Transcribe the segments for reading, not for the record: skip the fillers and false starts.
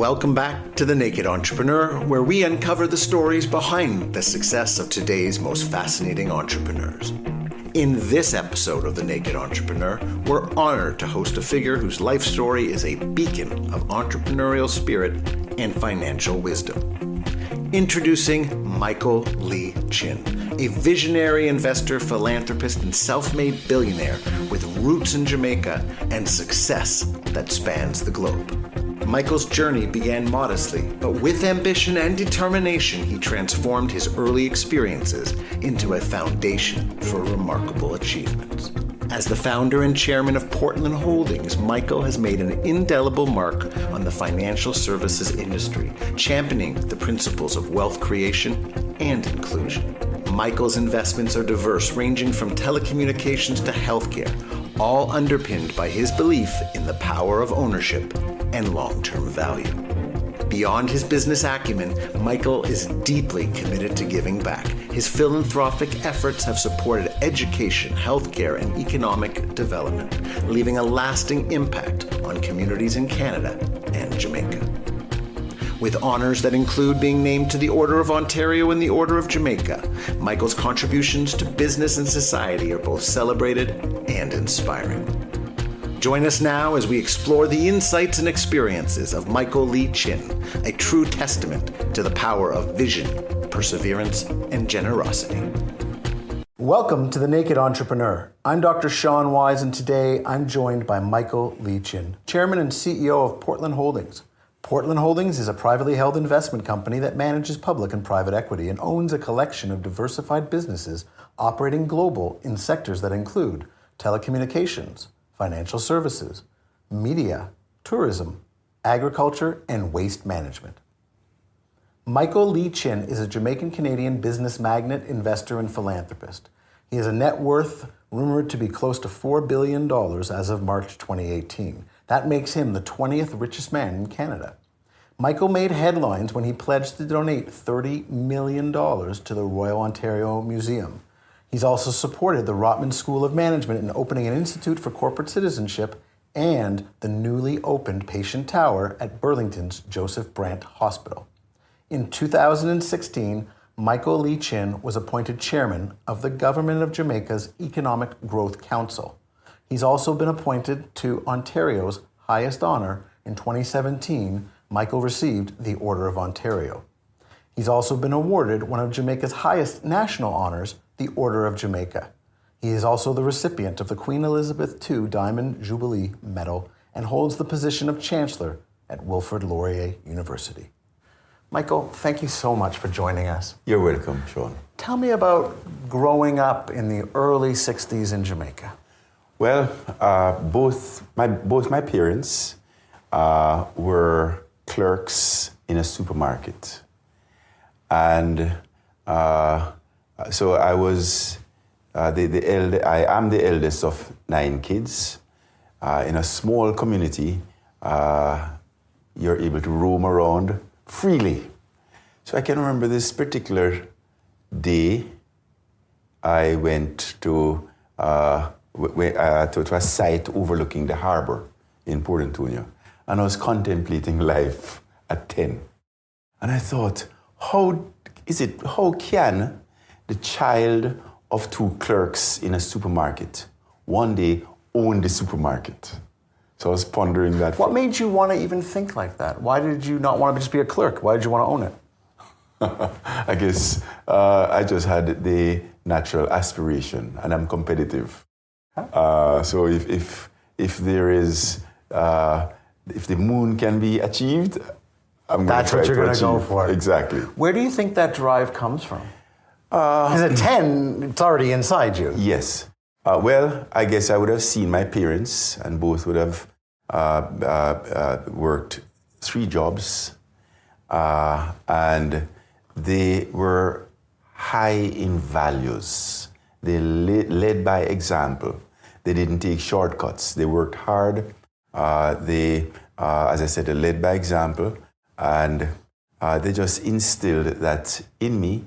Welcome back to The Naked Entrepreneur, where we uncover the stories behind the success of today's most fascinating entrepreneurs. In this episode of The Naked Entrepreneur, we're honored to host a figure whose life story is a beacon of entrepreneurial spirit and financial wisdom. Introducing Michael Lee Chin, a visionary investor, philanthropist, and self-made billionaire with roots in Jamaica and success that spans the globe. Michael's journey began modestly, but with ambition and determination, he transformed his early experiences into a foundation for remarkable achievements. As the founder and chairman of Portland Holdings, Michael has made an indelible mark on the financial services industry, championing the principles of wealth creation and inclusion. Michael's investments are diverse, ranging from telecommunications to healthcare, all underpinned by his belief in the power of ownership and long-term value. Beyond his business acumen, Michael is deeply committed to giving back. His philanthropic efforts have supported education, healthcare, and economic development, leaving a lasting impact on communities in Canada and Jamaica. With honors that include being named to the Order of Ontario and the Order of Jamaica, Michael's contributions to business and society are both celebrated and inspiring. Join us now as we explore the insights and experiences of Michael Lee Chin, a true testament to the power of vision, perseverance, and generosity. Welcome to The Naked Entrepreneur. I'm Dr. Sean Wise, and today I'm joined by Michael Lee Chin, Chairman and CEO of Portland Holdings. Portland Holdings is a privately held investment company that manages public and private equity and owns a collection of diversified businesses operating global in sectors that include telecommunications, financial services, media, tourism, agriculture, and waste management. Michael Lee Chin is a Jamaican-Canadian business magnate, investor, and philanthropist. He has a net worth rumored to be close to $4 billion as of March 2018. That makes him the 20th richest man in Canada. Michael made headlines when he pledged to donate $30 million to the Royal Ontario Museum. He's also supported the Rotman School of Management in opening an Institute for Corporate Citizenship and the newly opened Patient Tower at Burlington's Joseph Brant Hospital. In 2016, Michael Lee Chin was appointed chairman of the Government of Jamaica's Economic Growth Council. He's also been appointed to Ontario's highest honor. In 2017, Michael received the Order of Ontario. He's also been awarded one of Jamaica's highest national honors, the Order of Jamaica. He is also the recipient of the Queen Elizabeth II Diamond Jubilee Medal and holds the position of Chancellor at Wilfrid Laurier University. Michael, thank you so much for joining us. You're welcome, Sean. Tell me about growing up in the early 60s in Jamaica. Well, both my parents were clerks in a supermarket. And so I was I am the eldest of 9 kids. In a small community, you're able to roam around freely. So I can remember this particular day. I went to a site overlooking the harbor in Port Antonio, and I was contemplating life at 10. And I thought, how can the child of 2 clerks in a supermarket one day own the supermarket? So I was pondering that. What made you want to even think like that? Why did you not want to just be a clerk? Why did you want to own it? I guess I just had the natural aspiration, and I'm competitive. So if there is, if the moon can be achieved, that's what you're going to go for. Exactly. Where do you think that drive comes from? Because at 10, it's already inside you. Yes. Well, I guess I would have seen my parents, and both would have worked 3 jobs, and they were high in values. They led by example. They didn't take shortcuts. They worked hard. As I said, they led by example. And they just instilled that in me,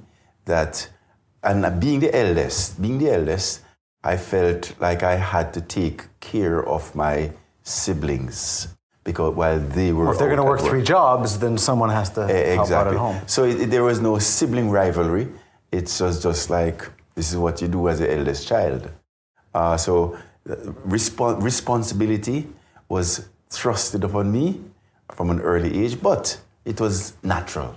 and being the eldest, I felt like I had to take care of my siblings because while they were Well, if they're going to work 3 jobs, then someone has to help out at home. So there was no sibling rivalry. It was just like, this is what you do as the eldest child. So responsibility was thrusted upon me from an early age, but it was natural.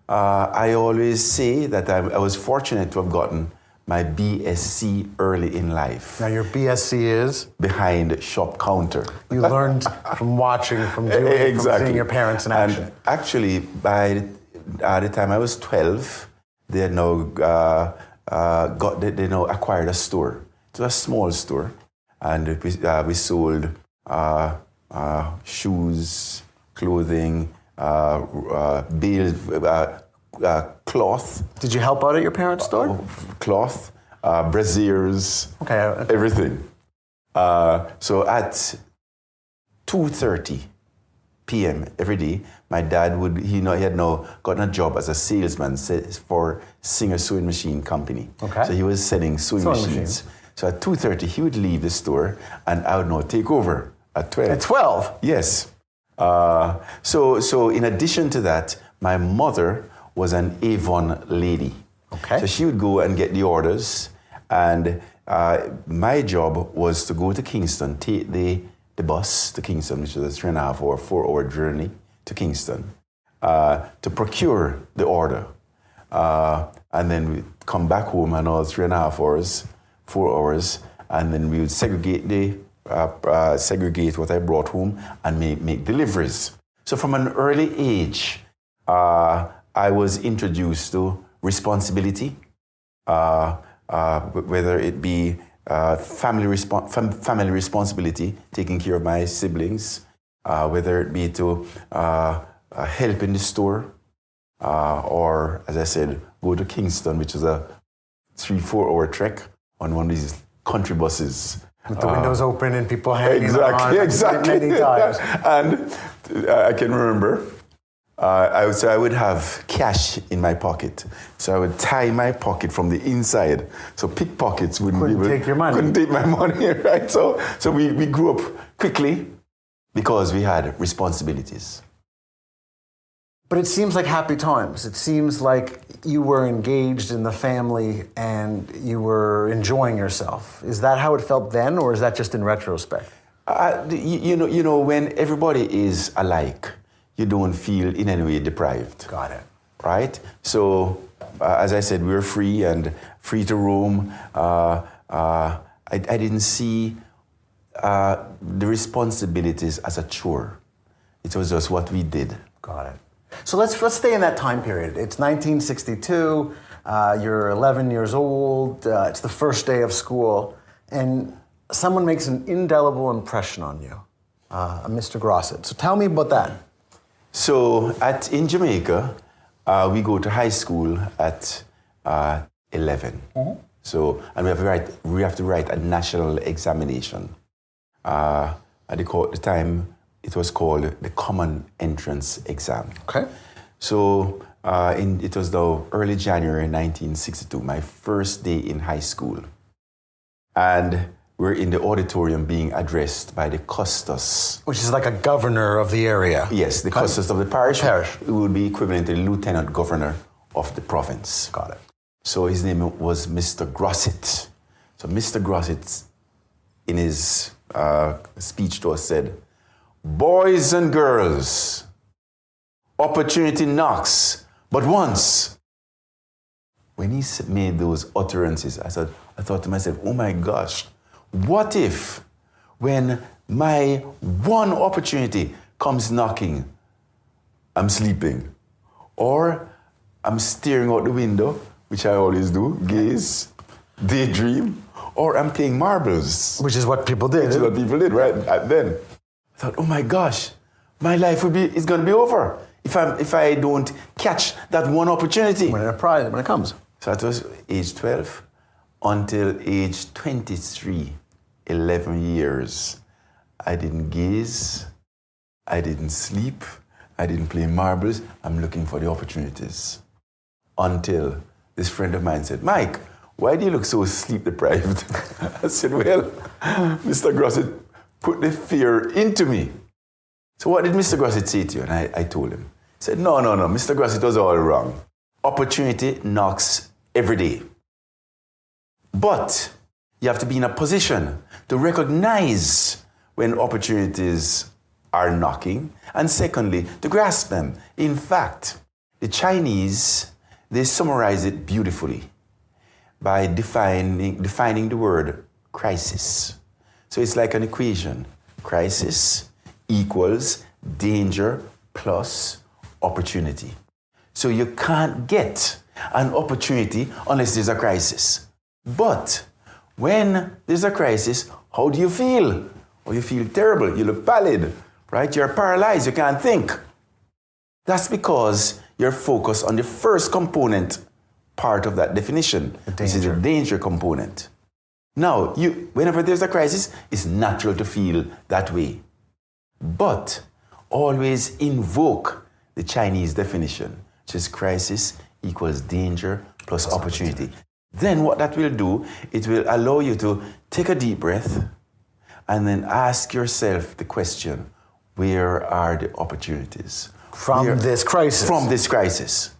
I always say that I was fortunate to have gotten my BSc early in life. Now your BSc is? Behind shop counter. You learned from watching, from doing, from seeing your parents in action. And actually, by the time I was 12, they had now they now acquired a store. It was a small store, and we sold shoes, clothing, cloth. Did you help out at your parents' store? Cloth, brassieres, everything. So at 2:30 p.m. every day, my dad he had now gotten a job as a salesman for Singer Sewing Machine Company. Okay. So he was selling sewing machines. So at 2:30 he would leave the store, and I would now take over at 12. At 12? Yes. So in addition to that, my mother was an Avon lady. Okay. So she would go and get the orders, and my job was to go to Kingston, take the bus to Kingston, which was a 3.5 or 4 hour journey to Kingston, to procure the order. And then we'd come back home another 3.5 hours, 4 hours, and then we would segregate what I brought home and make deliveries. So from an early age, I was introduced to responsibility, whether it be family responsibility, taking care of my siblings, whether it be to help in the store, or, as I said, go to Kingston, which is a 3-4 hour trek on one of these country buses. With the windows open and people hanging on exactly. many times. And I can remember, I would have cash in my pocket. So I would tie my pocket from the inside. So pickpockets couldn't take your money. Couldn't take my money, right? So we grew up quickly because we had responsibilities. But it seems like happy times. It seems like you were engaged in the family and you were enjoying yourself. Is that how it felt then, or is that just in retrospect? You know, when everybody is alike, you don't feel in any way deprived. Got it. Right? So, as I said, we were free and free to roam. I didn't see the responsibilities as a chore. It was just what we did. Got it. So let's stay in that time period. It's 1962. You're 11 years old. It's the first day of school, and someone makes an indelible impression on you, Mr. Grosset. So tell me about that. So in Jamaica, we go to high school at 11. Mm-hmm. So, and we have to write a national examination. At the time, it was called the Common Entrance Exam. Okay. So it was the early January 1962, my first day in high school. And we're in the auditorium being addressed by the custos. Which is like a governor of the area. Yes, the custos of the parish. Parish. It would be equivalent to the lieutenant governor of the province. Got it. So his name was Mr. Grosset. So Mr. Grosset, in his speech to us, said, "Boys and girls, opportunity knocks but once." When he made those utterances, I thought to myself, oh my gosh, what if when my one opportunity comes knocking, I'm sleeping, or I'm staring out the window, which I always do, gaze, daydream, or I'm playing marbles. Which is what people did. Which is what people did, right? Then I thought, oh my gosh, my life is going to be over if I don't catch that one opportunity. When it comes. So that was age 12 until age 23, 11 years. I didn't gaze, I didn't sleep, I didn't play marbles. I'm looking for the opportunities. Until this friend of mine said, "Mike, why do you look so sleep deprived?" I said, "Well, Mr. Grosset put the fear into me So what did Mr. Grosset say to you? And I told him. He said, no, Mr. Grosset was all wrong. Opportunity knocks every day. But you have to be in a position to recognize when opportunities are knocking, and secondly, to grasp them. In fact, the Chinese, they summarize it beautifully by defining the word crisis. So it's like an equation. Crisis equals danger plus opportunity. So you can't get an opportunity unless there's a crisis. But when there's a crisis, how do you feel? Oh, you feel terrible. You look pallid, right? You're paralyzed. You can't think. That's because you're focused on the first component part of that definition. This is the danger component. Now, whenever there's a crisis, it's natural to feel that way. But always invoke the Chinese definition, which is crisis equals danger plus opportunity. Then what that will do, it will allow you to take a deep breath and then ask yourself the question, where are the opportunities? From this crisis. From this crisis.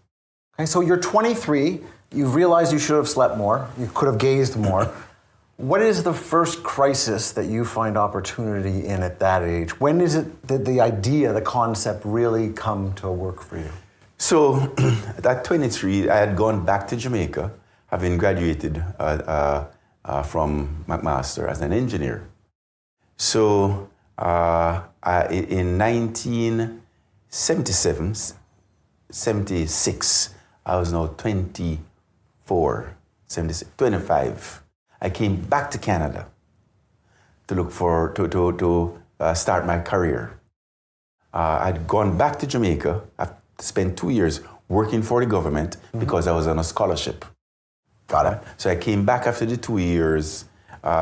Okay, so you're 23, you realize you should have slept more, you could have gazed more. What is the first crisis that you find opportunity in at that age? When is it that the idea, the concept really come to work for you? So at 23, I had gone back to Jamaica, having graduated from McMaster as an engineer. So in 76, I was now 25. I came back to Canada to look for, to start my career. I'd gone back to Jamaica. I've spent 2 years working for the government because I was on a scholarship. Got it. So I came back after the 2 years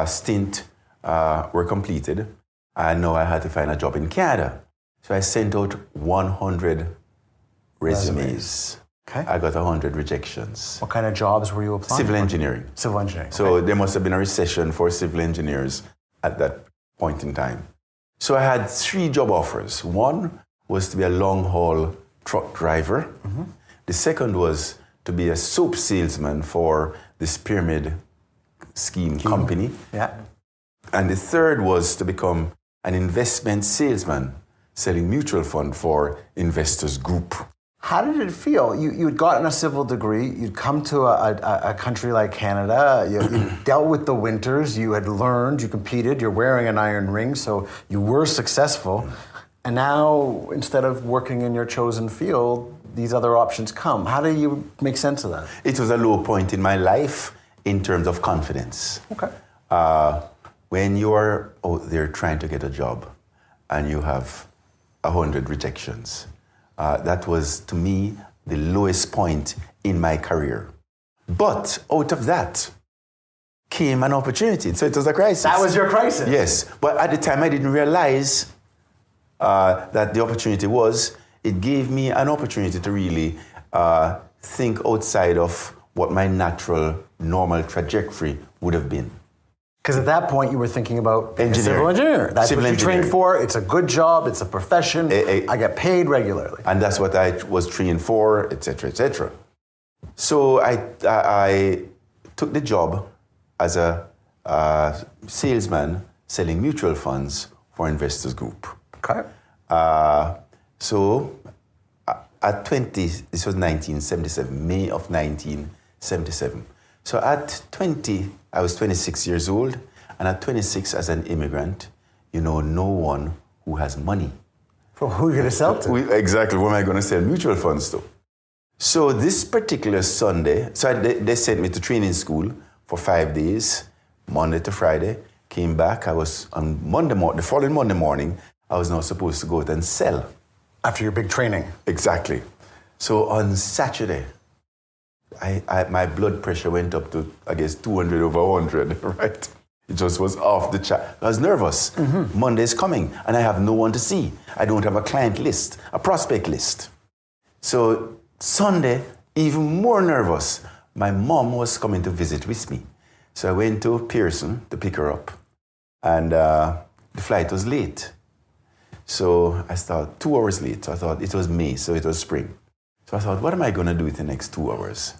stint were completed. And now I had to find a job in Canada. So I sent out 100 resumes. Okay. I got 100 rejections. What kind of jobs were you applying Civil for? engineering. Civil engineering. So okay. there must have been a recession for civil engineers at that point in time. So I had 3 job offers. One was to be a long-haul truck driver. The second was to be a soap salesman for this pyramid scheme company. Yeah. And the third was to become an investment salesman selling mutual fund for Investors Group. How did it feel? You had gotten a civil degree, you'd come to a country like Canada, you dealt with the winters, you had learned, you competed, you're wearing an iron ring, so you were successful. And now, instead of working in your chosen field, these other options come. How do you make sense of that? It was a low point in my life in terms of confidence. Okay. When you are out there trying to get a job and you have 100 rejections, that was, to me, the lowest point in my career. But out of that came an opportunity. So it was a crisis. That was your crisis? Yes. But at the time, I didn't realize that the opportunity was, it gave me an opportunity to really think outside of what my natural, normal trajectory would have been. Because at that point, you were thinking about being a civil engineer. That's Civil what you engineering. trained for. It's a good job. It's a profession. I get paid regularly. And that's what I was trained for, etc., etc. So I took the job as a salesman selling mutual funds for Investors Group. Okay. So at 20, this was 1977, May of 1977. So at 20, I was 26 years old, and at 26, as an immigrant, you know no one who has money. So who are you going to sell to? Exactly, who am I going to sell mutual funds to? So this particular Sunday, they sent me to training school for 5 days, Monday to Friday, came back. I was on the following Monday morning, I was now supposed to go out and sell. After your big training. Exactly. So on Saturday, my blood pressure went up to, I guess, 200 over 100, right? It just was off the chart. I was nervous. Monday's coming, and I have no one to see. I don't have a client list, a prospect list. So Sunday, even more nervous. My mom was coming to visit with me. So I went to Pearson to pick her up, and the flight was late. So I thought 2 hours late. So I thought it was May, so it was spring. So I thought, what am I going to do with the next 2 hours?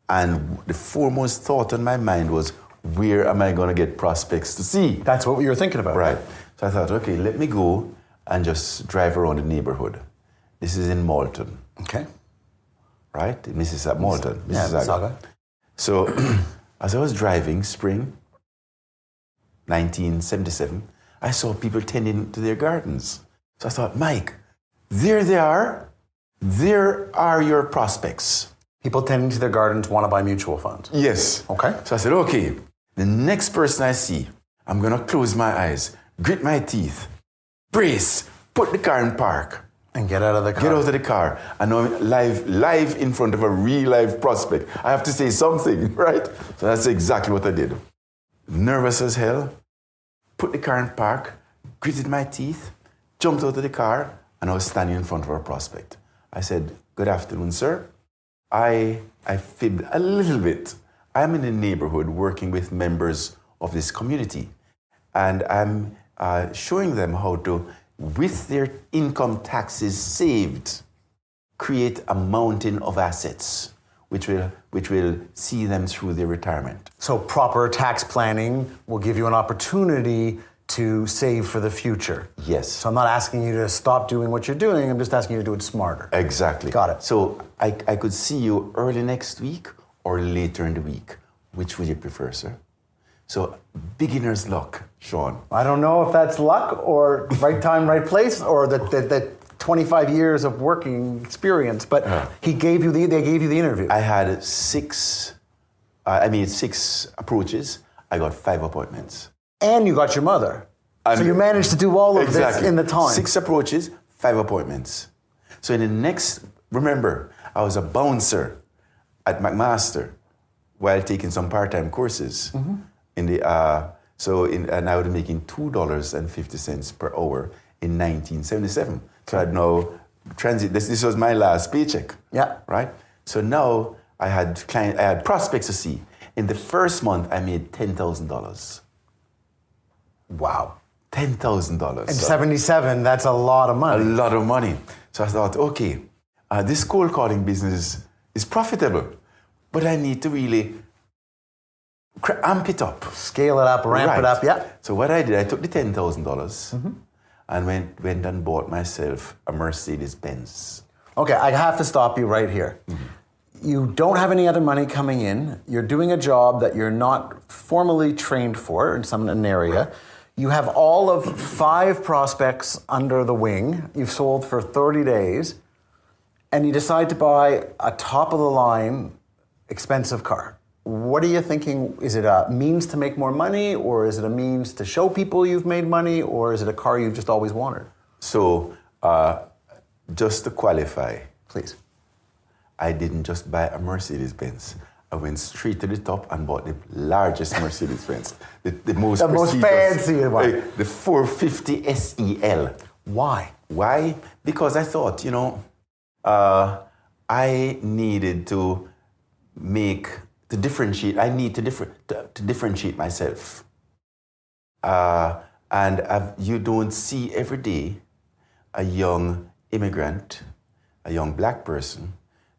And the foremost thought on my mind was, where am I going to get prospects to see? That's what you were thinking about. Right. So I thought, okay, let me go and just drive around the neighborhood. This is in Malton. Okay. Right? Mississauga, Malton. Mississauga. So as I was driving, spring 1977, I saw people tending to their gardens. So I thought, Mike, there they are. There are your prospects. People tending to their gardens want to buy mutual funds. Yes. Okay. So I said, okay, the next person I see, I'm going to close my eyes, grit my teeth, brace, put the car in park. And get out of the car. Get out of the car. And now I'm live in front of a real live prospect. I have to say something, right? So that's exactly what I did. Nervous as hell, put the car in park, gritted my teeth, jumped out of the car, and I was standing in front of a prospect. I said, good afternoon, sir. I fibbed a little bit. I'm in the neighborhood working with members of this community. And I'm showing them how to, with their income taxes saved, create a mountain of assets which will see them through their retirement. So proper tax planning will give you an opportunity to save for the future. Yes. So I'm not asking you to stop doing what you're doing, I'm just asking you to do it smarter. Exactly. Got it. So I could see you early next week or later in the week. Which would you prefer, sir? So beginner's luck, Sean. I don't know if that's luck or right time, right place, or the 25 years of working experience, but they gave you the interview. I had I made 6 approaches. I got 5 appointments. And you got your mother. So you managed to do all of this in the time. 6 approaches, 5 appointments. So in the next, remember, I was a bouncer at McMaster while taking some part-time courses. Mm-hmm. And I was making $2.50 per hour in 1977. So I'd now this was my last paycheck. Yeah. Right? So now I had prospects to see. In the first month, I made $10,000. Wow. $10,000. In 77, that's a lot of money. A lot of money. So I thought, okay, this cold calling business is profitable, but I need to really amp it up. Scale it up, ramp it up, yeah. So what I did, I took the $10,000 and went and bought myself a Mercedes-Benz. Okay, I have to stop you right here. Mm-hmm. You don't have any other money coming in. You're doing a job that you're not formally trained for in an area. Right. You have all of 5 prospects under the wing. You've sold for 30 days. And you decide to buy a top-of-the-line expensive car. What are you thinking? Is it a means to make more money, or is it a means to show people you've made money, or is it a car you've just always wanted? So, just to qualify, please. I didn't just buy a Mercedes-Benz. I went straight to the top and bought the largest Mercedes-Benz, the most fancy one, the 450 SEL. Why? Why? Because I thought, I needed to differentiate. I need to differentiate myself. And you don't see every day a young immigrant, a young black person,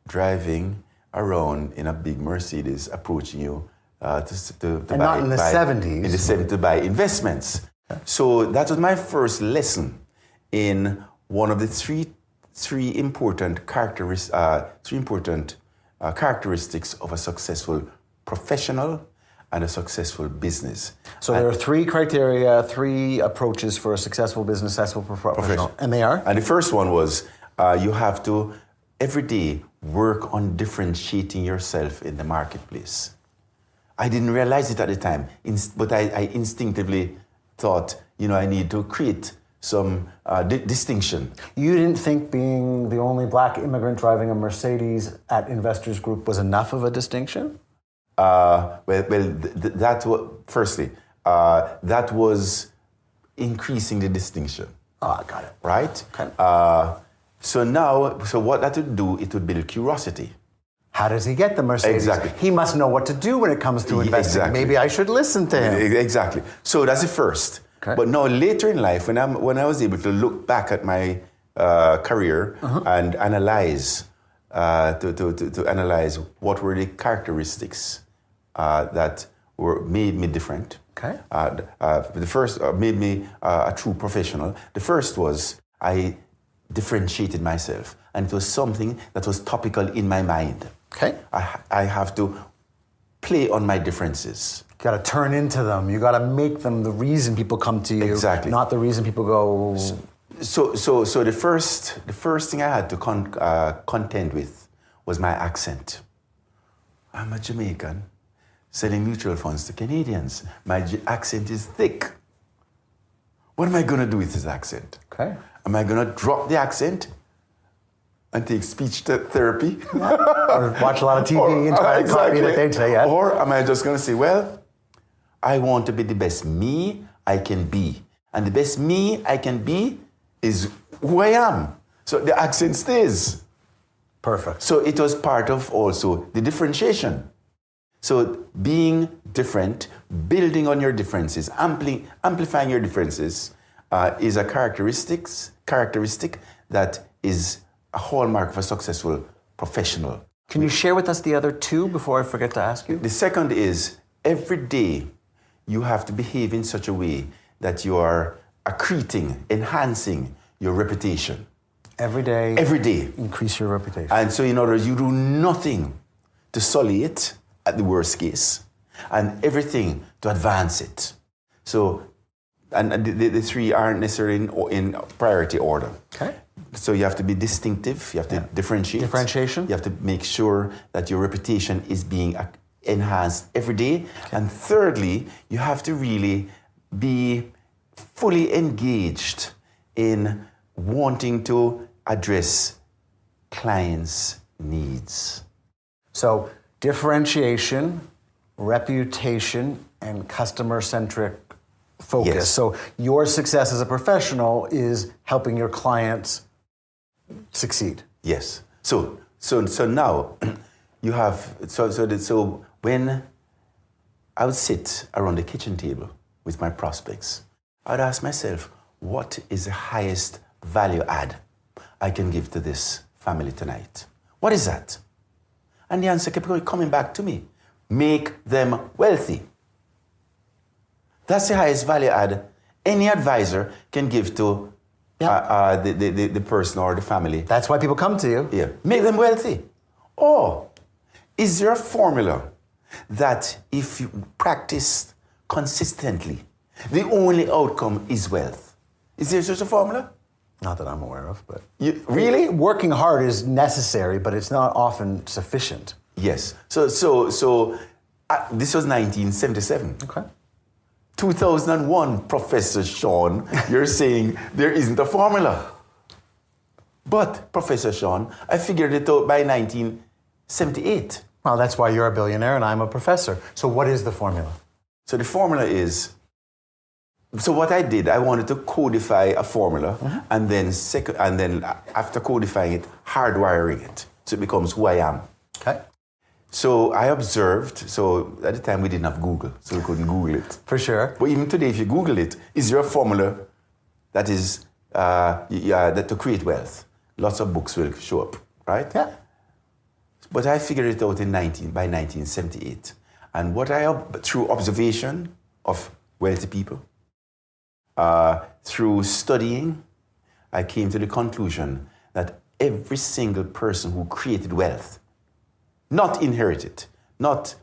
driving around in a big Mercedes, approaching you to buy. Not in the 70s. In the 70s to buy investments. Okay. So that was my first lesson in one of the three important characteristics of a successful professional and a successful business. So there are 3 criteria, 3 approaches for a successful business, successful professional. And they are? And the first one was you have to every day work on differentiating yourself in the marketplace. I didn't realize it at the time, but I instinctively thought, I need to create some distinction. You didn't think being the only black immigrant driving a Mercedes at Investors Group was enough of a distinction? That was increasing the distinction. Oh, got it. Right? Okay. So what that would do, it would build curiosity. How does he get the Mercedes? Exactly. He must know what to do when it comes to investing. Exactly. Maybe I should listen to him. Exactly. So that's the first. Okay. But now later in life, when I was able to look back at my career and analyze, to analyze what were the characteristics that made me different. Okay. The first made me a true professional. The first was I differentiated myself, and it was something that was topical in my mind. Okay. I have to play on my differences. You got to turn into them. You got to make them the reason people come to you. Exactly. Not the reason people go. So the first thing I had to contend with was my accent. I'm a Jamaican selling mutual funds to Canadians. My accent is thick. What am I going to do with this accent? Okay. Am I going to drop the accent and take speech therapy? Or watch a lot of TV and try to copy what they say. Yeah. Or am I just going to say, well, I want to be the best me I can be. And the best me I can be is who I am. So the accent stays. Perfect. So it was part of also the differentiation. So being different, building on your differences, amplifying your differences is a characteristic that is a hallmark of a successful professional. Can you share with us the other two before I forget to ask you? The second is every day you have to behave in such a way that you are accreting, enhancing your reputation. Every day. Every day. Increase your reputation. And so in other words, you do nothing to sully it at the worst case, and everything to advance it. So, and the three aren't necessarily in priority order. Okay. So you have to be distinctive, you have to differentiate. Differentiation. You have to make sure that your reputation is being enhanced every day. Okay. And thirdly, you have to really be fully engaged in wanting to address clients' needs. So differentiation, reputation, and customer-centric focus. Yes. So your success as a professional is helping your clients succeed. Yes. So now you have so when I would sit around the kitchen table with my prospects, I'd ask myself, what is the highest value add I can give to this family tonight? What is that? And the answer kept coming back to me. Make them wealthy. That's the highest value add any advisor can give to the person or the family. That's why people come to you. Yeah. Make them wealthy. Or is there a formula that if you practice consistently, the only outcome is wealth? Is there such a formula? Not that I'm aware of, but... Really? Working hard is necessary, but it's not often sufficient. Yes. So this was 1977. Okay. 2001, Professor Sean, you're saying there isn't a formula. But, Professor Sean, I figured it out by 1978. Well, that's why you're a billionaire and I'm a professor. So what is the formula? So the formula is... So what I did, I wanted to codify a formula, and then after codifying it, hardwiring it, so it becomes who I am. Okay. So I observed, so at the time we didn't have Google, so we couldn't Google it. For sure. But even today, if you Google it, is there a formula that is, that to create wealth? Lots of books will show up, right? Yeah. But I figured it out by 1978. And through observation of wealthy people, through studying, I came to the conclusion that every single person who created wealth, not inherited, not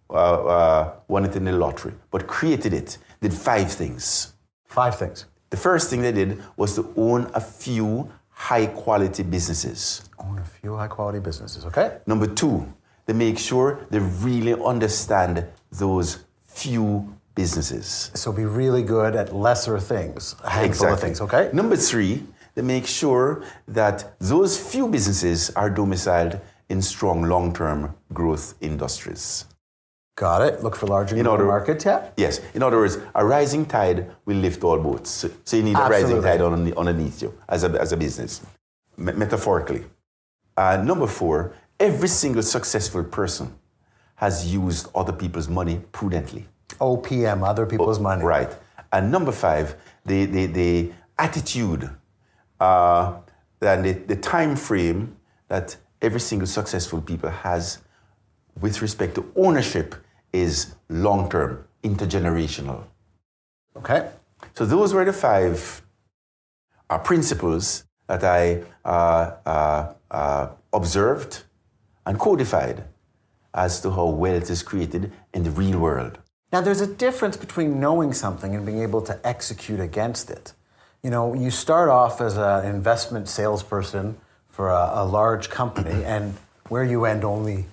won it in the lottery, but created it, did 5 things. 5 things. The first thing they did was to own a few high-quality businesses. Own a few high-quality businesses, okay? Number 2, they make sure they really understand those few businesses. So be really good at lesser things, a handful of things, okay? Number 3, they make sure that those few businesses are domiciled in strong long-term growth industries. Got it. Look for large and growing markets, yeah? Yes. In other words, a rising tide will lift all boats. So you need a rising tide underneath you as a business, metaphorically. Number 4, every single successful person has used other people's money prudently. OPM, other people's money. Right. And number 5, the attitude and the time frame that every single successful people has with respect to ownership is long-term, intergenerational. Okay. So those were the 5 principles that I observed and codified as to how wealth is created in the real world. Now, there's a difference between knowing something and being able to execute against it. You know, you start off as an investment salesperson for a large company, and where you end only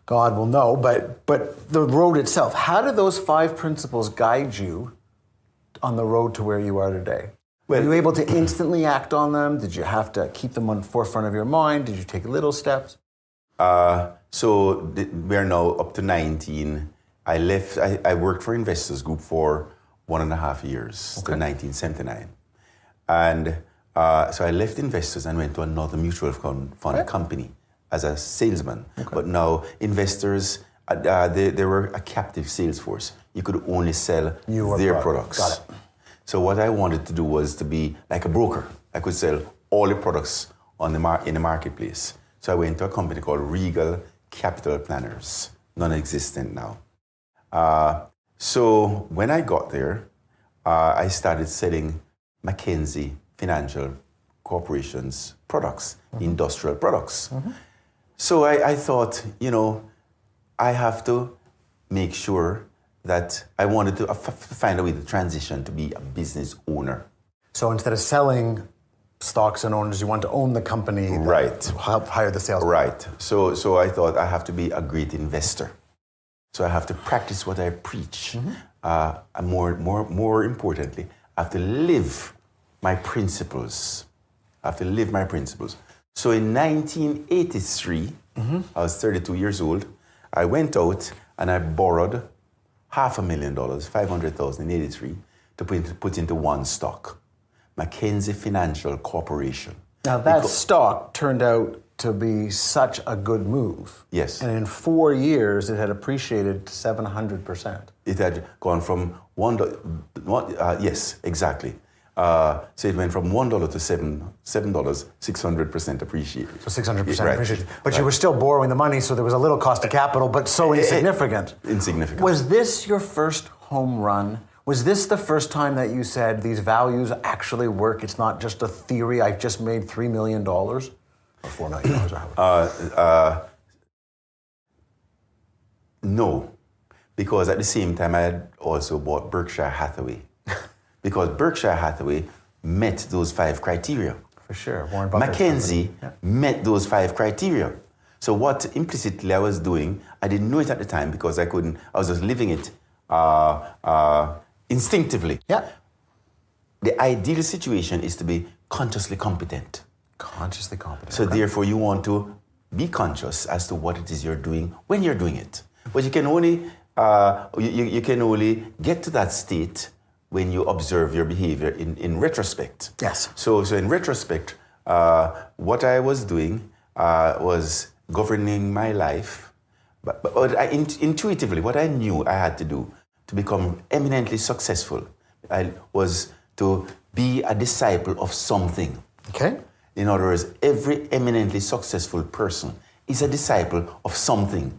God will know, but the road itself, how did those 5 principles guide you on the road to where you are today? Were you able to instantly act on them? Did you have to keep them on the forefront of your mind? Did you take little steps? So we're now up to 19. I worked for Investors Group for 1.5 years, till 1979. And so I left Investors and went to another mutual fund company as a salesman. But now Investors, they were a captive sales force. You could only sell their products. Got it. So what I wanted to do was to be like a broker. I could sell all the products in the marketplace. So I went to a company called Regal Capital Planners, non-existent now. So when I got there, I started selling McKinsey Financial Corporation's products, industrial products. So I thought, I have to make sure that I wanted to find a way to transition to be a business owner. So instead of selling stocks and owners, you want to own the company, right? Help hire the sales. Right. So I thought I have to be a great investor. So I have to practice what I preach. And more importantly, I have to live my principles. So in 1983, I was 32 years old. I went out and I borrowed $500,000, 500,000 in 83, to put into one stock, McKinsey Financial Corporation. Now that stock turned out to be such a good move. Yes. And in 4 years, it had appreciated to 700%. It had gone from yes, exactly. So it went from $1 to $7, 600% appreciated. So 600% right. appreciated. But you were still borrowing the money, so there was a little cost of capital, but so insignificant. Insignificant. Was this your first home run? Was this the first time that you said these values actually work? It's not just a theory. I just made $3 million or $4 million. No, because at the same time I had also bought Berkshire Hathaway. Because Berkshire Hathaway met those 5 criteria. For sure. Warren Buffett's McKinsey met those 5 criteria. So what implicitly I was doing, I didn't know it at the time because I was just living it instinctively. Yeah. The ideal situation is to be consciously competent. Consciously competent. So therefore you want to be conscious as to what it is you're doing when you're doing it. But you can only get to that state when you observe your behavior in retrospect. Yes. So in retrospect, what I was doing was governing my life, but intuitively, what I knew I had to do to become eminently successful, was to be a disciple of something. Okay. In other words, every eminently successful person is a disciple of something.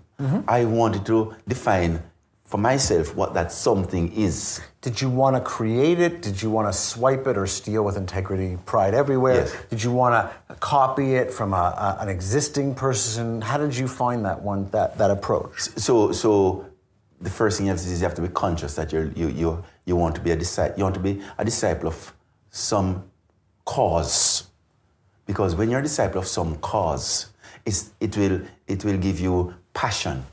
I wanted to define for myself what that something is. Did you want to create it? Did you want to swipe it or steal with integrity, pride everywhere? Yes. Did you want to copy it from an existing person? How did you find that approach? So the first thing you have to do is you have to be conscious that you want to be a disciple. You want to be a disciple of some cause, because when you're a disciple of some cause, it will give you passion,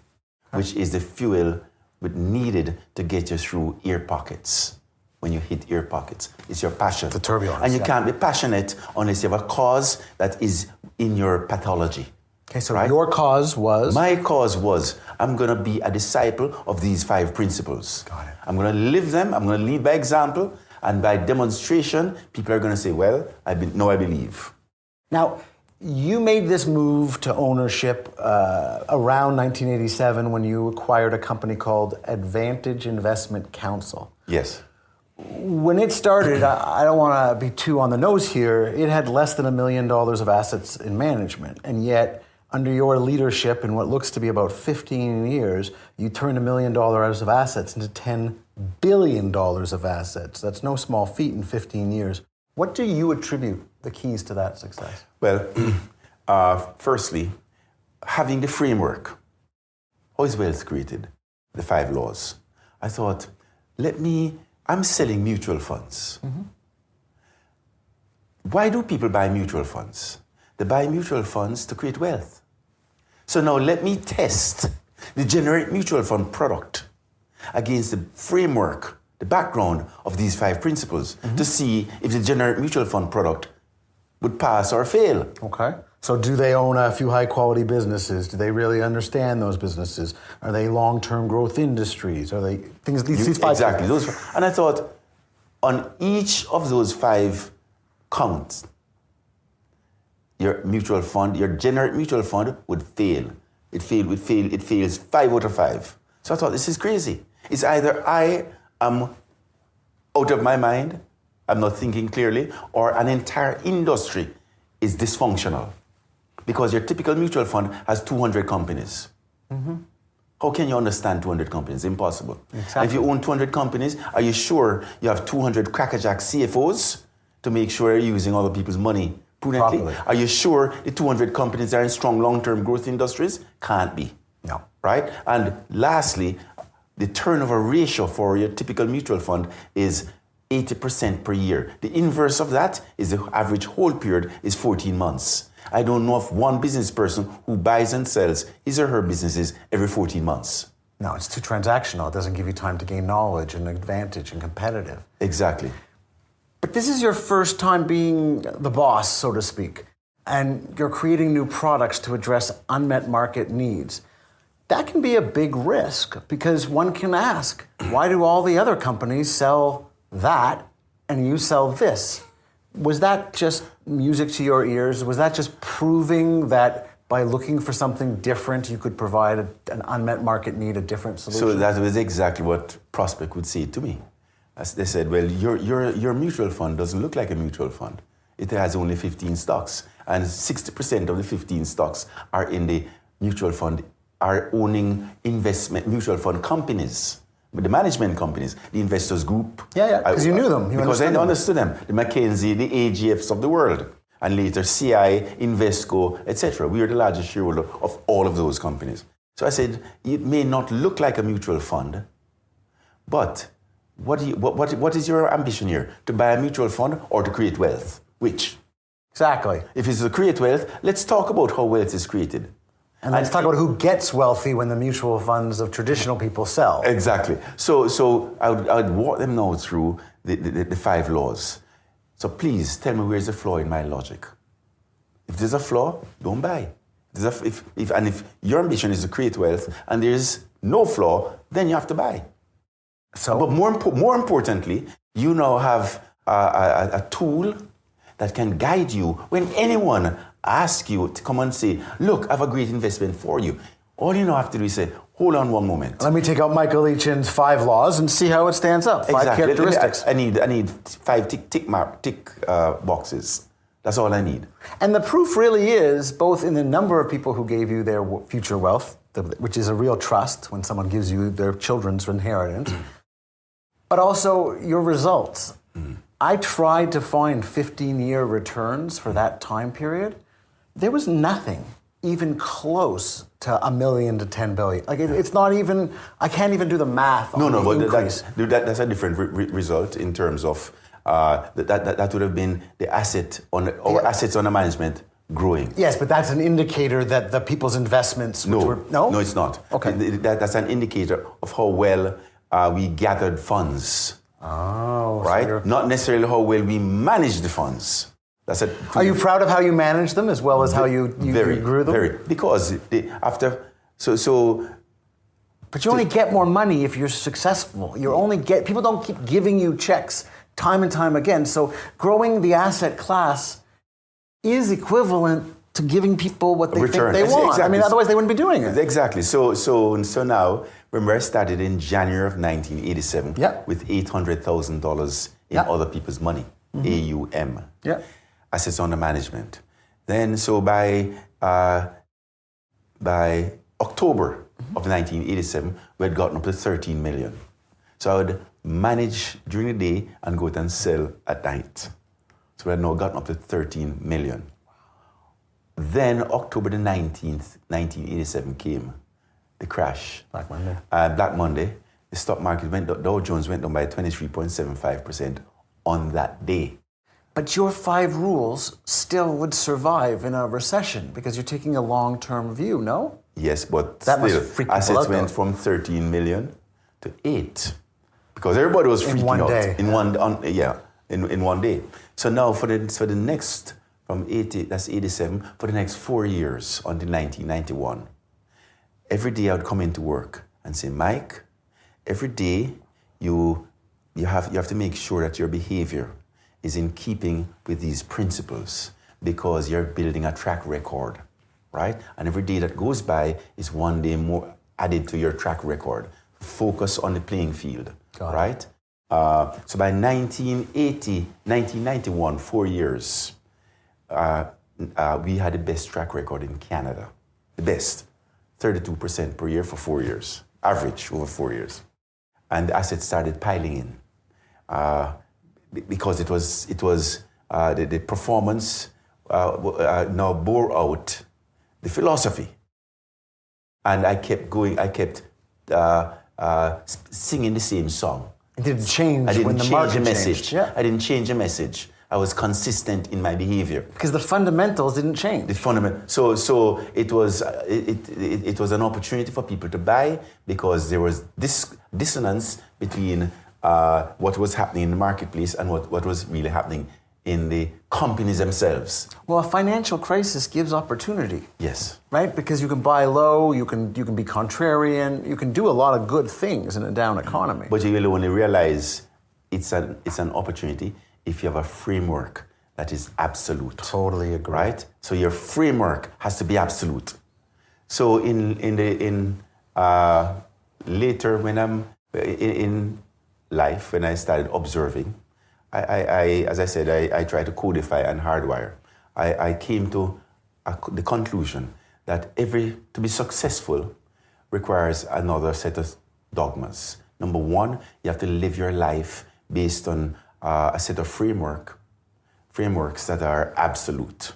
which is the fuel needed to get you through air pockets. When you hit air pockets, it's your passion. The turbulence. And you can't be passionate unless you have a cause that is in your pathology. Okay, so your cause was? My cause was, I'm going to be a disciple of these 5 principles. Got it. I'm going to live them, I'm going to lead by example, and by demonstration, people are going to say, well, I believe. Now, you made this move to ownership around 1987 when you acquired a company called Advantage Investment Counsel. Yes. when it started, I don't want to be too on the nose here, it had less than $1 million of assets in management. And yet, under your leadership in what looks to be about 15 years, you turned $1 million of assets into $10 billion of assets. That's no small feat in 15 years. What do you attribute the keys to that success? Well, firstly, having the framework. How is wealth created? The 5 laws. I thought, I'm selling mutual funds. Mm-hmm. Why do people buy mutual funds? They buy mutual funds to create wealth. So now let me test the generic mutual fund product against the framework, the background of these 5 principles, mm-hmm. to see if the generic mutual fund product would pass or fail. Okay. So do they own a few high-quality businesses? Do they really understand those businesses? Are they long-term growth industries? Are they things? These 5 exactly. And I thought, on each of those 5 counts, your mutual fund, your generic mutual fund would fail. It fails 5 out of 5. So I thought, this is crazy. It's either I am out of my mind, I'm not thinking clearly, or an entire industry is dysfunctional. Because your typical mutual fund has 200 companies. Mm-hmm. How can you understand 200 companies? Impossible. Exactly. If you own 200 companies, are you sure you have 200 crackerjack CFOs to make sure you're using other people's money prudently? Properly. Are you sure the 200 companies are in strong long-term growth industries? Can't be. No. Right? And lastly, the turnover ratio for your typical mutual fund is 80% per year. The inverse of that is the average hold period is 14 months. I don't know of one business person who buys and sells his or her businesses every 14 months. No, it's too transactional. It doesn't give you time to gain knowledge and advantage and competitive. Exactly. But this is your first time being the boss, so to speak, and you're creating new products to address unmet market needs. That can be a big risk because one can ask, why do all the other companies sell that and you sell this? Was that just music to your ears? Was that just proving that by looking for something different, you could provide an unmet market need, a different solution? So that was exactly what prospect would say to me. As they said, well, your mutual fund doesn't look like a mutual fund. It has only 15 stocks, and 60% of the 15 stocks are in the mutual fund, are owning investment mutual fund companies. But the management companies, the investors group. Yeah, because you knew them. Because I understood them. The McKinsey, the AGFs of the world. And later CI, Invesco, etc. We are the largest shareholder of all of those companies. So I said, it may not look like a mutual fund, but what is your ambition here? To buy a mutual fund or to create wealth? Which? Exactly. If it's to create wealth, let's talk about how wealth is created. And let's talk about who gets wealthy when the mutual funds of traditional people sell. Exactly. So I would walk them now through the 5 laws. So please tell me where's the flaw in my logic. If there's a flaw, don't buy. If your ambition is to create wealth and there's no flaw, then you have to buy. But more importantly, you now have a tool that can guide you when anyone asks you to come and say, look, I have a great investment for you. All you now have to do is say, hold on one moment. Let me take out Michael Eachin's 5 laws and see how it stands up. 5 characteristics. I need 5 tick boxes. That's all I need. And the proof really is both in the number of people who gave you their future wealth, which is a real trust when someone gives you their children's inheritance, but also your results. I tried to find 15-year returns for that time period. There was nothing even close to $1 million to $10 billion. Like it's not even. I can't even do the math. That's a different result in terms of that would have been the asset or assets under management growing. Yes, but that's an indicator that the people's investments. No, it's not. Okay, that's an indicator of how well we gathered funds. Oh, right. So not necessarily how well we manage the funds. That's it. Are you proud of how you manage them as well as how you grew them? Very, because But you only get more money if you're successful. People don't keep giving you checks time and time again. So growing the asset class is equivalent to giving people what they Return. think they want. Exactly. I mean, otherwise they wouldn't be doing it. Exactly. So now, remember, I started in January of 1987 Yeah. with $800,000 in Yeah. other people's money, AUM, Yeah. assets under management. Then, so by October of 1987, we had gotten up to 13 million. So I would manage during the day and go out and sell at night. So we had now gotten up to 13 million. Then October the 19th, 1987 came, the crash. Black Monday. Black Monday, the stock market went down, Dow Jones went down by 23.75% on that day. But your 5 rules still would survive in a recession because you're taking a long-term view, no? Yes, but That must still, freak people assets out, went though. from 13 million to 8 because everybody was freaking one out day. in one day. So now for the next from 80, that's 87, for the next 4 years until 1991, every day I would come into work and say, Mike, every day you have to make sure that your behavior is in keeping with these principles because you're building a track record, right? And every day that goes by is one day more added to your track record. Focus on the playing field, right? So by 1991, 4 years, we had the best track record in Canada. The best, 32% per year for 4 years, average over 4 years. And the assets started piling in because it was the performance now bore out the philosophy. And I kept going, I kept singing the same song. It didn't change I didn't when the change market the message. changed. Yeah. I didn't change the message. I was consistent in my behavior. Because the fundamentals didn't change. The fundament. So it was an opportunity for people to buy because there was this dissonance between what was happening in the marketplace and what was really happening in the companies themselves. Well, a financial crisis gives opportunity. Yes. Right? Because you can buy low, you can be contrarian, you can do a lot of good things in a down economy. But you will only realize it's an opportunity if you have a framework that is absolute. Totally agree. Right? So your framework has to be absolute. So later when I'm in life, when I started observing, I as I said, I try to codify and hardwire. I came to the conclusion that to be successful requires another set of dogmas. Number one, you have to live your life based on a set of frameworks that are absolute.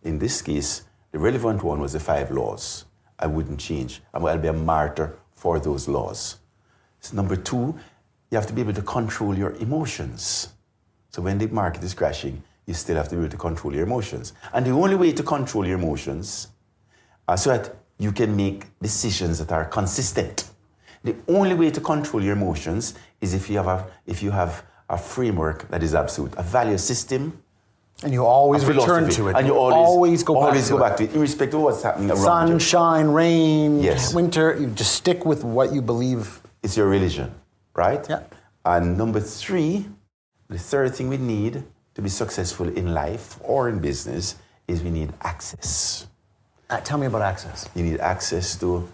In this case, the relevant one was the 5 laws. I wouldn't change. I'll be a martyr for those laws. So number 2, you have to be able to control your emotions. So when the market is crashing, you still have to be able to control your emotions. And the only way to control your emotions so that you can make decisions that are consistent. The only way to control your emotions is if you have a framework that is absolute, a value system. And you always return to it. And you always go back to it, irrespective of what's happening around you. Sunshine, rain, Yes. winter, you just stick with what you believe. It's your religion, right? Yeah. And number 3, the third thing we need to be successful in life or in business is we need access. Tell me about access. You need access to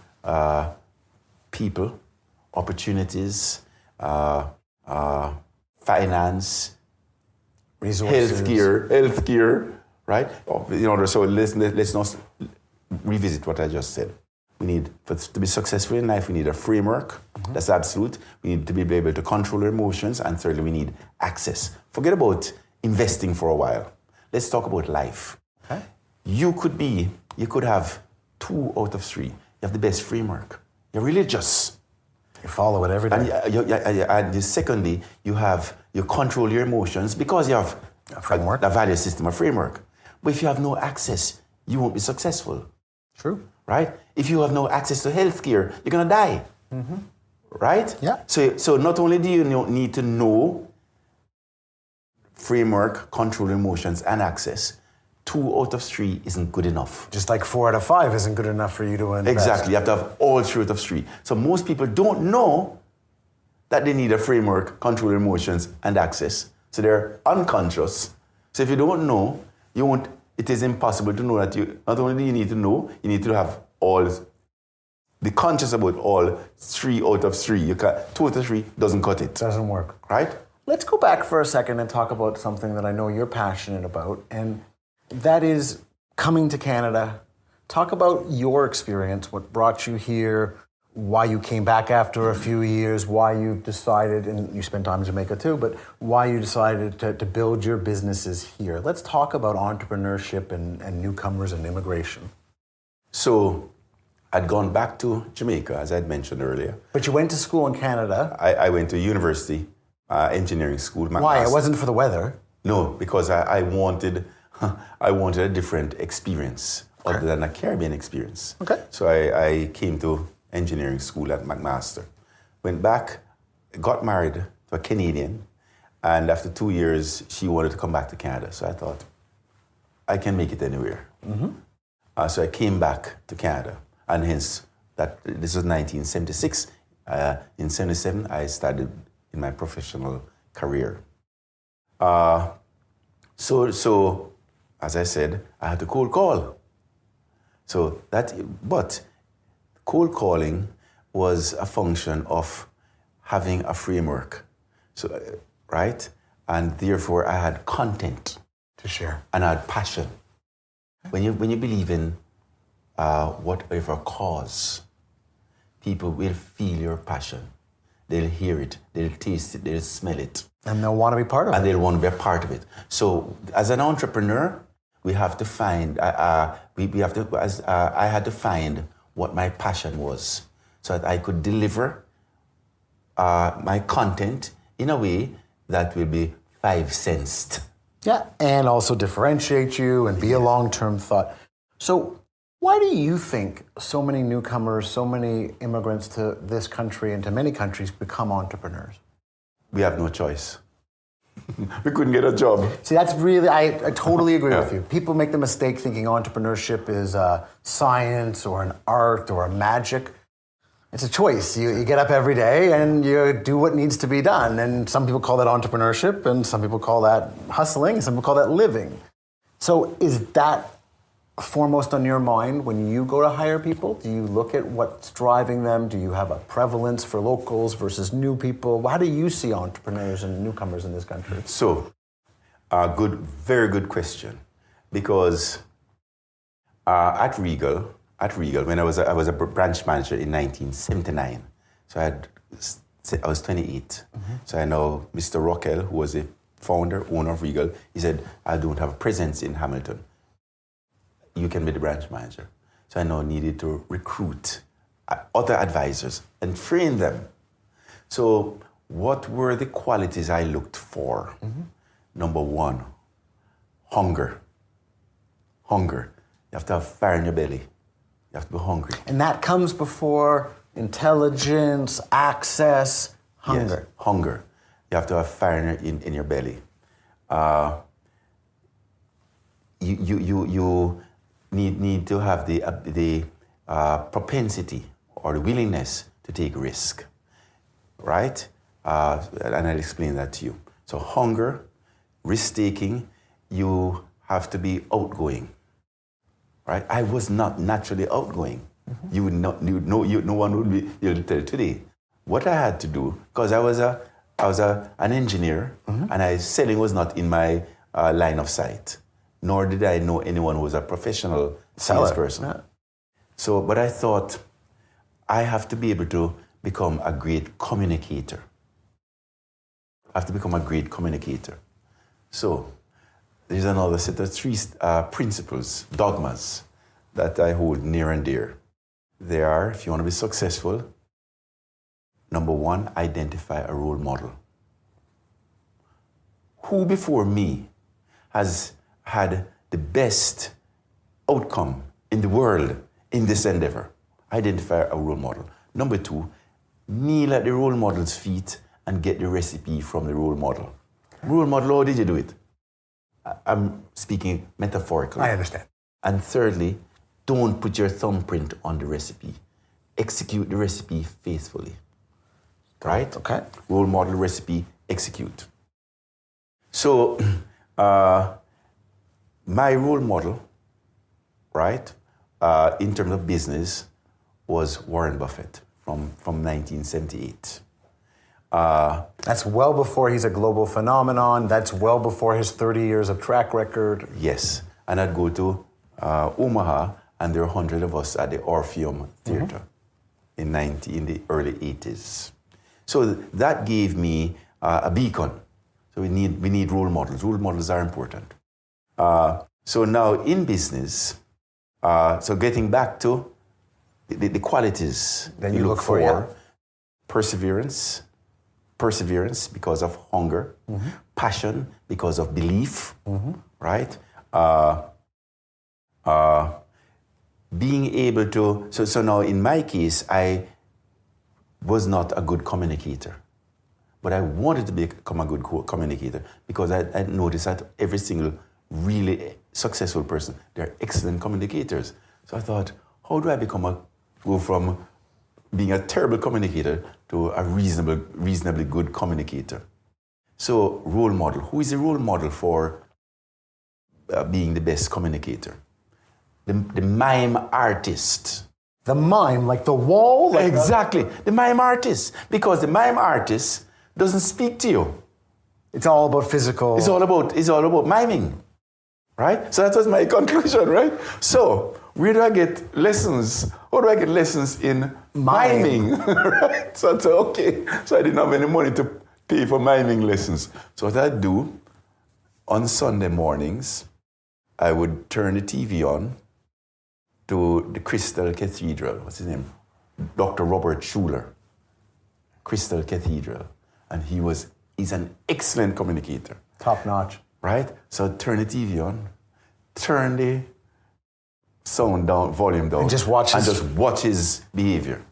people, opportunities, finance, Resources. healthcare, right? So let's not revisit what I just said. We need, to be successful in life, we need a framework that's absolute. We need to be able to control our emotions. And thirdly, we need access. Forget about investing for a while. Let's talk about life. Okay. You could have 2 out of 3. You have the best framework. You're religious. You follow it every day. And secondly, you control your emotions because you have A framework. a value system, a framework. But if you have no access, you won't be successful. True. Right? If you have no access to healthcare, you're gonna die. Right? Yeah. So not only do you need to know framework, control emotions, and access, 2 out of 3 isn't good enough. Just like 4 out of 5 isn't good enough for you to invest. Exactly. You have to have all 3 out of 3. So most people don't know that they need a framework, control emotions, and access. So they're unconscious. So if you don't know, you won't it is impossible to know that you, not only do you need to know, you need to have be conscious about all 3 out of 3. You can 2 out of 3 doesn't cut it. Doesn't work. Right? Let's go back for a second and talk about something that I know you're passionate about, and that is coming to Canada. Talk about your experience, what brought you here, why you came back after a few years, why you decided, and you spent time in Jamaica too, but why you decided to build your businesses here. Let's talk about entrepreneurship and newcomers and immigration. So I'd gone back to Jamaica, as I'd mentioned earlier. But you went to school in Canada. I went to university, engineering school. Why? It wasn't for the weather? No, because I wanted a different experience other than a Caribbean experience. Okay. So I came to engineering school at McMaster. Went back, got married to a Canadian, and after 2 years, she wanted to come back to Canada. So I thought, I can make it anywhere. Mm-hmm. So I came back to Canada, and hence, this was 1976. In 77, I started in my professional career. So, as I said, I had to cold call. But cold calling was a function of having a framework, right? And therefore, I had content to share, and I had passion. When you believe in whatever cause, people will feel your passion. They'll hear it, they'll taste it, they'll smell it. And they'll want to be part of it. And they'll want to be a part of it. So as an entrepreneur, we have to find, I had to find what my passion was so that I could deliver my content in a way that will be 5 cents. Yeah, and also differentiate you and be a long-term thought. So why do you think so many newcomers, so many immigrants to this country and to many countries become entrepreneurs? We have no choice. We couldn't get a job. See, that's really, I totally agree with you. People make the mistake thinking entrepreneurship is a science or an art or a magic. It's a choice. You get up every day and you do what needs to be done. And some people call that entrepreneurship, and some people call that hustling, and some people call that living. So is that foremost on your mind when you go to hire people? Do you look at what's driving them? Do you have a prevalence for locals versus new people? How do you see entrepreneurs and newcomers in this country? So, very good question. Because at Regal, when I was a branch manager in 1979, so I was 28. Mm-hmm. So I know Mr. Rockwell, who was the founder, owner of Regal, he said, I don't have a presence in Hamilton. You can be the branch manager. So I now needed to recruit other advisors and train them. So what were the qualities I looked for? Mm-hmm. Number 1, hunger. Hunger. You have to have fire in your belly. You have to be hungry. And that comes before intelligence, access, hunger. Yes, hunger. You have to have fire in your belly. You need to have the propensity or the willingness to take risk, right? And I'll explain that to you. So hunger, risk-taking, you have to be outgoing, right? I was not naturally outgoing. Mm-hmm. No one would be able to tell today. What I had to do, because I was an engineer, mm-hmm. and selling was not in my line of sight. Nor did I know anyone who was a professional salesperson. Yeah. So, but I thought, I have to be able to become a great communicator. I have to become a great communicator. So, there's another set of 3 principles, dogmas, that I hold near and dear. They are, if you want to be successful, number 1, identify a role model. Who before me has had the best outcome in the world in this endeavor? Identify a role model. Number 2, kneel at the role model's feet and get the recipe from the role model. Role model, how did you do it? I'm speaking metaphorically. I understand. And thirdly, don't put your thumbprint on the recipe. Execute the recipe faithfully. Right? Okay. Role model, recipe, execute. So, my role model, right, in terms of business was Warren Buffett from 1978. That's well before he's a global phenomenon. That's well before his 30 years of track record. Yes, and I'd go to Omaha, and there were 100 of us at the Orpheum Theater in the early 80s. So that gave me a beacon. So we need role models. Role models are important. So now in business, so getting back to the qualities that you look for, yeah. Perseverance because of hunger, passion because of belief, right? Being able to, so now in my case, I was not a good communicator, but I wanted to become a good communicator because I noticed that every single really successful person, they're excellent communicators. So I thought, how do I go from being a terrible communicator to a reasonably good communicator? So role model, who is a role model for being the best communicator? The mime artist. The mime, like the wall? Like exactly, the mime artist. Because the mime artist doesn't speak to you. It's all about physical. It's all about miming, right? So that was my conclusion, right? So where do I get lessons? How do I get lessons in miming? Right? So I said, okay. So I didn't have any money to pay for miming lessons. So what I'd do, on Sunday mornings, I would turn the TV on to the Crystal Cathedral. What's his name? Dr. Robert Schuller. Crystal Cathedral. And he's an excellent communicator. Top notch. Right? So turn the TV on, turn the sound down, volume down. And just watch his behavior.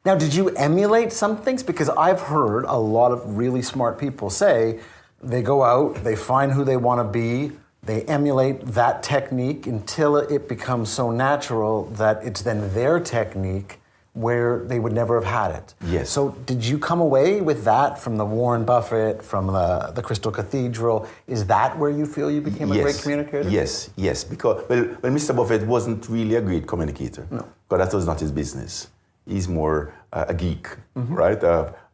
Now, did you emulate some things? Because I've heard a lot of really smart people say they go out, they find who they want to be, they emulate that technique until it becomes so natural that it's then their technique where they would never have had it. Yes. So did you come away with that from the Warren Buffett, from the Crystal Cathedral? Is that where you feel you became a great communicator? Yes. Because Mr. Buffett wasn't really a great communicator. No. Because that was not his business. He's more a geek, right?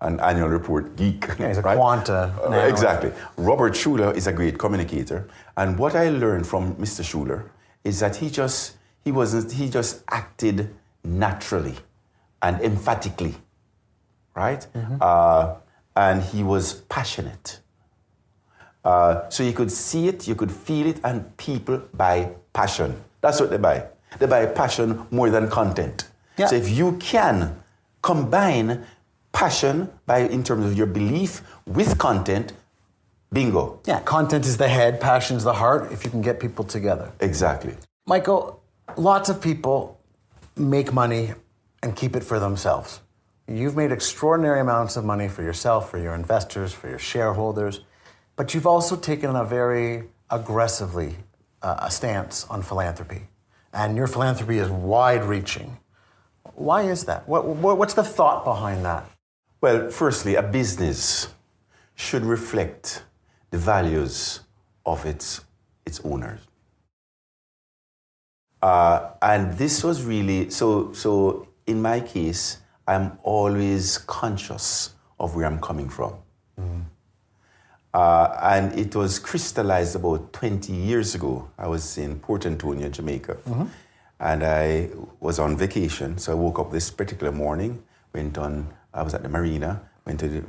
An annual report geek. Yeah, he's a right? quanta. Exactly. Robert Schuller is a great communicator. And what I learned from Mr. Schuller is that he just acted naturally and emphatically, right? And he was passionate. So you could see it, you could feel it, and people buy passion. That's what they buy. They buy passion more than content. Yeah. So if you can combine passion in terms of your belief with content, bingo. Yeah, content is the head, passion is the heart, if you can get people together. Exactly. Michael, lots of people make money and keep it for themselves. You've made extraordinary amounts of money for yourself, for your investors, for your shareholders, but you've also taken a very aggressively a stance on philanthropy. And your philanthropy is wide-reaching. Why is that? What's the thought behind that? Well, firstly, a business should reflect the values of its owners. And this was really, so in my case, I'm always conscious of where I'm coming from. And it was crystallized about 20 years ago. I was in Port Antonio, Jamaica. And I was on vacation, so I woke up this particular morning, I was at the marina,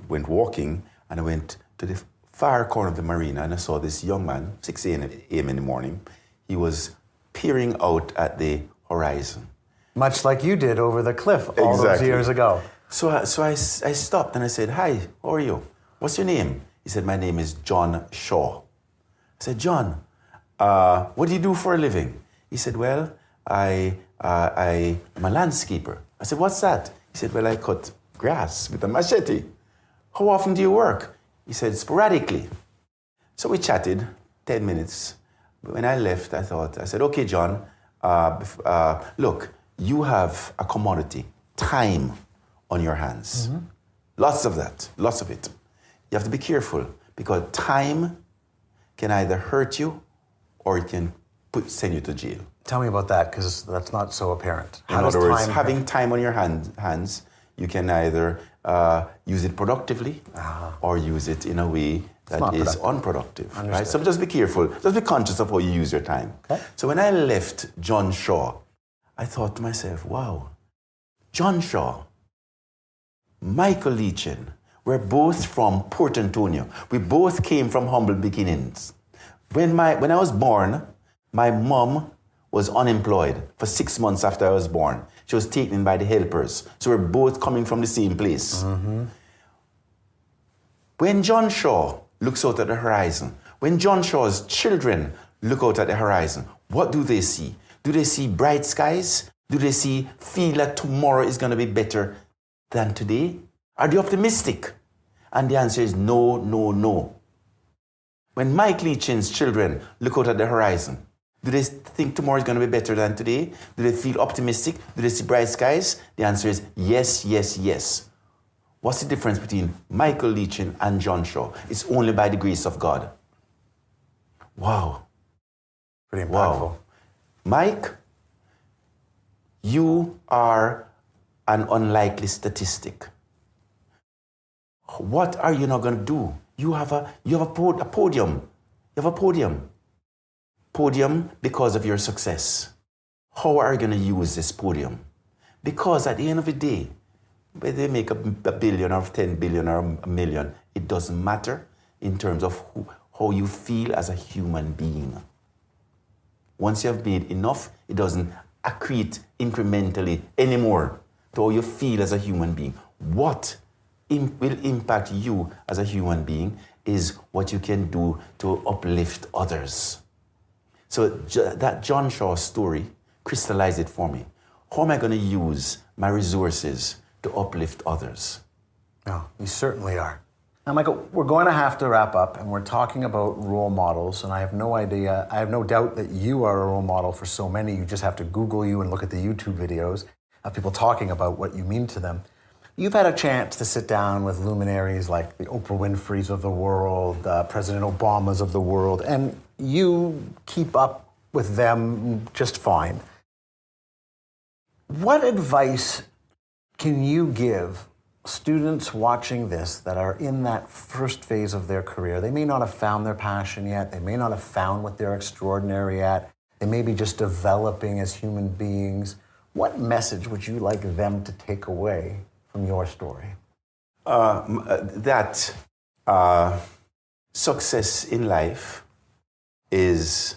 went walking, and I went to the far corner of the marina, and I saw this young man, 6 a.m. in the morning. He was peering out at the horizon. Much like you did over the cliff all those years ago. So I stopped and I said, "Hi, how are you? What's your name?" He said, "My name is John Shaw." I said, "John, what do you do for a living?" He said, "Well, I'm a landscaper." I said, "What's that?" He said, "Well, I cut grass with a machete." "How often do you work?" He said, "Sporadically." So we chatted 10 minutes. When I left, I said, "Okay, John, look, you have a commodity, time, on your hands. Lots of that, lots of it. You have to be careful because time can either hurt you or it can send you to jail. Tell me about that, because that's not so apparent. In other words, having time on your hands, you can either use it productively or use it in a way that is unproductive. Right? So just be careful. Just be conscious of how you use your time. Okay. So when I left John Shaw, I thought to myself, wow, John Shaw, Michael Leachin, we're both from Port Antonio. We both came from humble beginnings. When I was born, my mom was unemployed for 6 months after I was born. She was taken in by the helpers. So we're both coming from the same place. Mm-hmm. When John Shaw looks out at the horizon, when John Shaw's children look out at the horizon, what do they see? Do they see bright skies? Do they feel that tomorrow is going to be better than today? Are they optimistic? And the answer is no, no, no. When Mike Leachin's children look out at the horizon, do they think tomorrow is going to be better than today? Do they feel optimistic? Do they see bright skies? The answer is yes, yes, yes. What's the difference between Michael Leachin and John Shaw? It's only by the grace of God. Wow. Pretty impactful. Wow. Mike, you are an unlikely statistic. What are you not going to do? You have a podium. You have a podium. Podium because of your success. How are you going to use this podium? Because at the end of the day, whether they make a billion or 10 billion or a million, it doesn't matter in terms of how you feel as a human being. Once you have made enough, it doesn't accrete incrementally anymore to how you feel as a human being. What will impact you as a human being is what you can do to uplift others. So that John Shaw story crystallized it for me. How am I going to use my resources to uplift others? Oh, you certainly are. Now, Michael, we're going to have to wrap up, and we're talking about role models, and I have no doubt that you are a role model for so many. You just have to Google you and look at the YouTube videos of people talking about what you mean to them. You've had a chance to sit down with luminaries like the Oprah Winfreys of the world, President Obamas of the world, and you keep up with them just fine. What advice can you give students watching this that are in that first phase of their career? They may not have found their passion yet. They may not have found what they're extraordinary at. They may be just developing as human beings. What message would you like them to take away from your story? That success in life is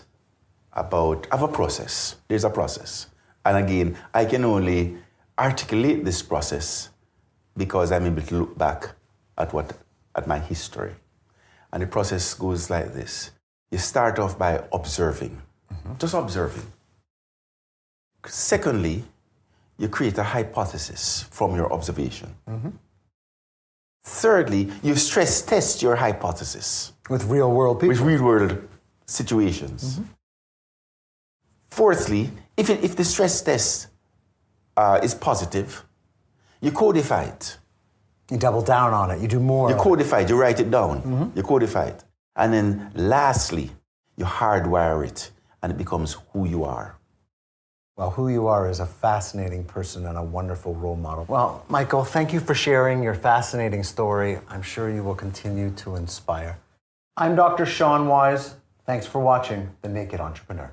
about a process. There's a process. And again, I can only articulate this process because I'm able to look back at my history. And the process goes like this. You start off by observing, just observing. Secondly, you create a hypothesis from your observation. Thirdly, you stress test your hypothesis. With real world people. With real world situations. Fourthly, if the stress test is positive, you codify it. You double down on it. You do more. You codify it. You write it down. You codify it. And then lastly, you hardwire it and it becomes who you are. Well, who you are is a fascinating person and a wonderful role model. Well, Michael, thank you for sharing your fascinating story. I'm sure you will continue to inspire. I'm Dr. Sean Wise. Thanks for watching The Naked Entrepreneur.